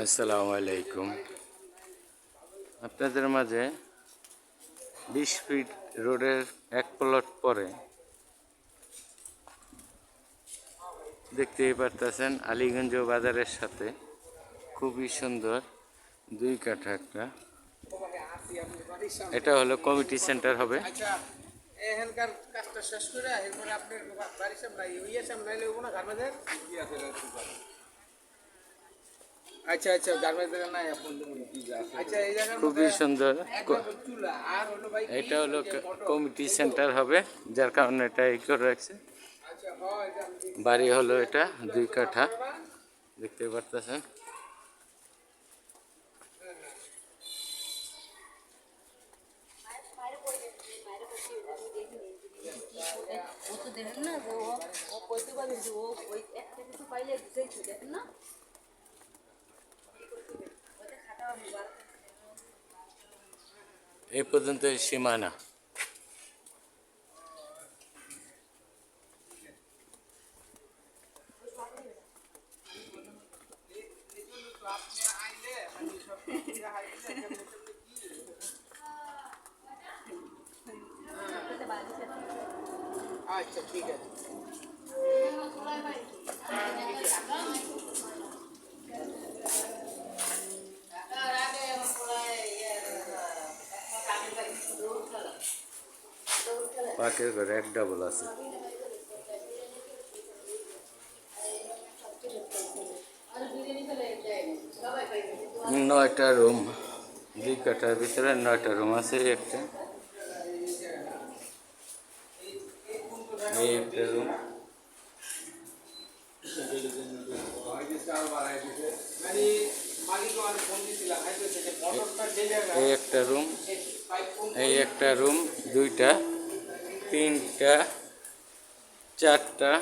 আসসালামু আলাইকুম। আপনাদের মাঝে 20 ফিট রোডের এক প্লট পরে দেখতেই পারতেছেন আলীগঞ্জ বাজারের সাথে খুবই সুন্দর 2 কাঠা একটা, এটা হলো কমিটি সেন্টার হবে। এখানকার কাজটা শেষ করে এরপরে আপনার বাড়ির সামনে সামনে না গার্মেন্টের আচ্ছা আচ্ছা গার্মেন্টের নাই আচ্ছা এই জায়গার খুবই সুন্দর। চুলা আর হলো ভাই এটা হলো কমিটি সেন্টার হবে, যার কারণে এটা এই করে রাখছে। আচ্ছা হয় বাড়ি হলো এটা 2 কাঠা, দেখতে পারতেছেন। এই পর্যন্ত সীমানা। আচ্ছা ঠিক আছে পাকের ঘরে এক ডাবল আছে। 9টা রুম, 2 কাঠার ভিতরে 9টা রুম আছে। একটা এই একটা রুম, এই একটা রুম, এই একটা রুম, 2টা, 3টা, 4টা,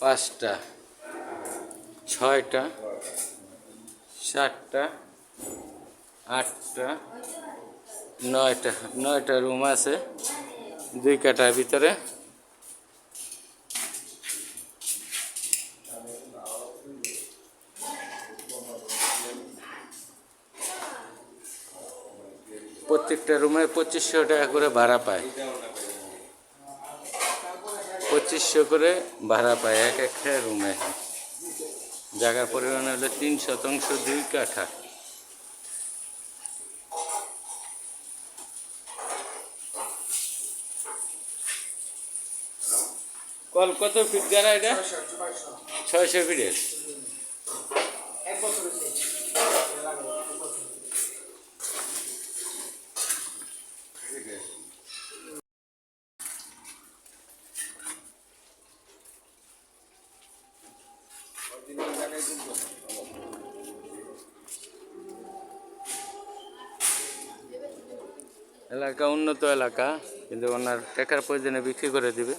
5টা, 6টা, 7টা, 8টা, 9টা রুম আছে 2 কাঠার ভিতরে। প্রত্যেকটা রুমে 2500 টাকা করে ভাড়া পায়, 2500 করে ভাড়া পায় এক একটা রুমে। জায়গার পরিমাণ হলো 3 শতাংশ 2 কাঠা। কল কত ফিট গাড়া এটা? 600 ফিটের। এক বছর হয়েছে এলাকা উন্নত এলাকা, কিন্তু ওনার টাকার প্রয়োজনে বিক্রি করে দিবে।